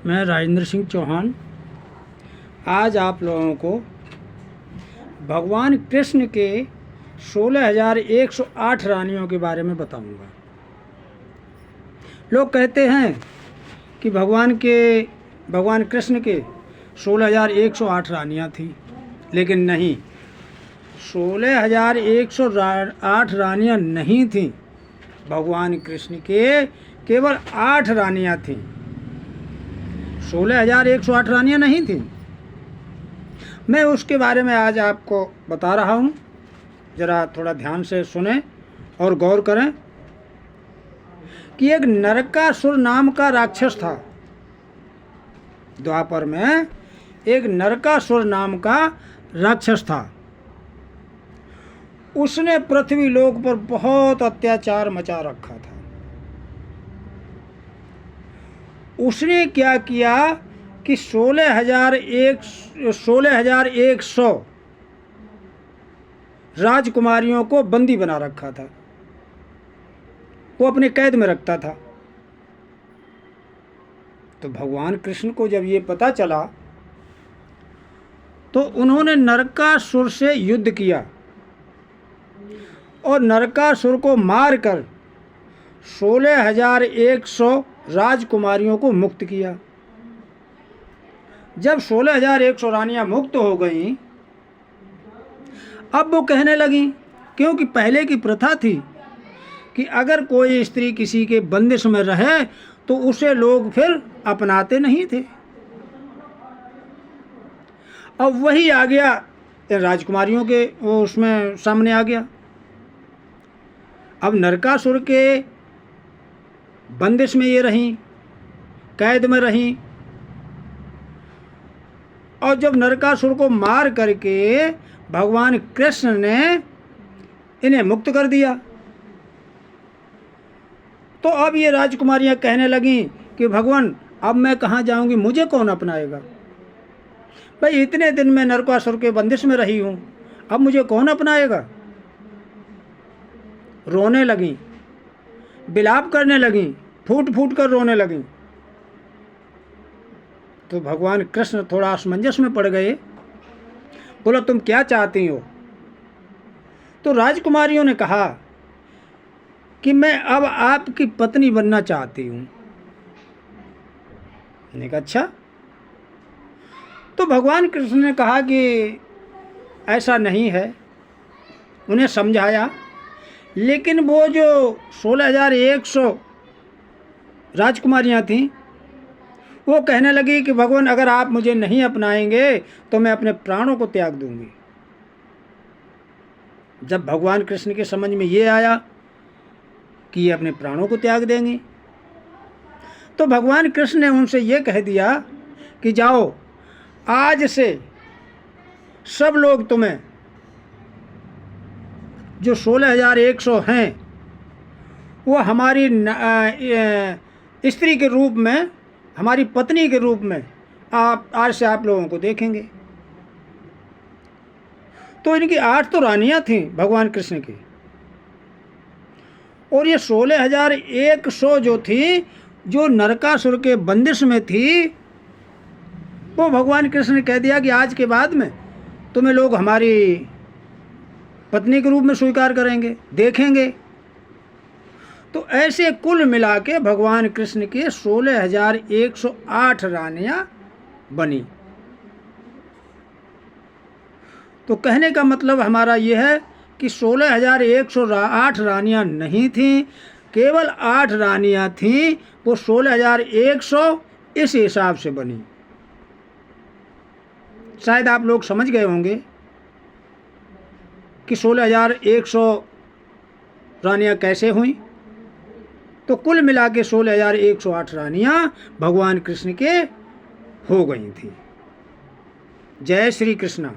मैं राजेंद्र सिंह चौहान आज आप लोगों को भगवान कृष्ण के 16,108 रानियों के बारे में बताऊंगा। लोग कहते हैं कि भगवान कृष्ण के 16,108 रानियां थी, लेकिन नहीं, 16,108 रानियां नहीं थीं। भगवान कृष्ण के केवल 8 रानियां थीं। 16,108 रानियां नहीं थीं। मैं उसके बारे में आज आपको बता रहा हूँ। ज़रा थोड़ा ध्यान से सुने और गौर करें कि एक नरकासुर नाम का राक्षस था। द्वापर में एक नरकासुर नाम का राक्षस था। उसने पृथ्वी लोक पर बहुत अत्याचार मचा रखा था। उसने क्या किया कि 16,100 राजकुमारियों को बंदी बना रखा था। वो अपने कैद में रखता था। तो भगवान कृष्ण को जब ये पता चला तो उन्होंने नरकासुर से युद्ध किया और नरकासुर को मारकर 16,100 राजकुमारियों को मुक्त किया। जब 16,100 रानियां मुक्त हो गईं, अब वो कहने लगी, क्योंकि पहले की प्रथा थी कि अगर कोई स्त्री किसी के बंदिश में रहे तो उसे लोग फिर अपनाते नहीं थे। अब वही आ गया राजकुमारियों के वो उसमें सामने आ गया। अब नरकासुर के बंदिश में ये रहीं, कैद में रहीं, और जब नरकासुर को मार करके भगवान कृष्ण ने इन्हें मुक्त कर दिया, तो अब ये राजकुमारियां कहने लगीं कि भगवान, अब मैं कहाँ जाऊंगी, मुझे कौन अपनाएगा? भाई इतने दिन मैं नरकासुर के बंदिश में रही हूँ, अब मुझे कौन अपनाएगा? रोने लगीं, विलाप करने लगीं, फूट फूट कर रोने लगीं। तो भगवान कृष्ण थोड़ा असमंजस में पड़ गए। बोला, तुम क्या चाहती हो? तो राजकुमारियों ने कहा कि मैं अब आपकी पत्नी बनना चाहती हूँ। मैंने कहा अच्छा। तो भगवान कृष्ण ने कहा कि ऐसा नहीं है, उन्हें समझाया। लेकिन वो जो 16,100 राजकुमारियाँ थीं, वो कहने लगी कि भगवान, अगर आप मुझे नहीं अपनाएंगे तो मैं अपने प्राणों को त्याग दूंगी। जब भगवान कृष्ण के समझ में ये आया कि ये अपने प्राणों को त्याग देंगी, तो भगवान कृष्ण ने उनसे ये कह दिया कि जाओ, आज से सब लोग तुम्हें, जो 16,100 हैं, वो हमारी स्त्री के रूप में, हमारी पत्नी के रूप में आप आज से आप लोगों को देखेंगे। तो इनकी 8 तो रानियां थीं भगवान कृष्ण की, और ये 16,100 जो थी, जो नरकासुर के बंदिश में थी, वो भगवान कृष्ण ने कह दिया कि आज के बाद में तुम्हें लोग हमारी पत्नी के रूप में स्वीकार करेंगे, देखेंगे। तो ऐसे कुल मिला के भगवान कृष्ण के 16,108 रानियां बनी। तो कहने का मतलब हमारा यह है कि 16,108 रानियां नहीं थीं, केवल 8 रानियां थीं। वो 16,100 इस हिसाब से बनी। शायद आप लोग समझ गए होंगे कि 16,100 रानियां कैसे हुई। तो कुल मिला के 16,108 रानियां भगवान कृष्ण के हो गई थी। जय श्री कृष्णा।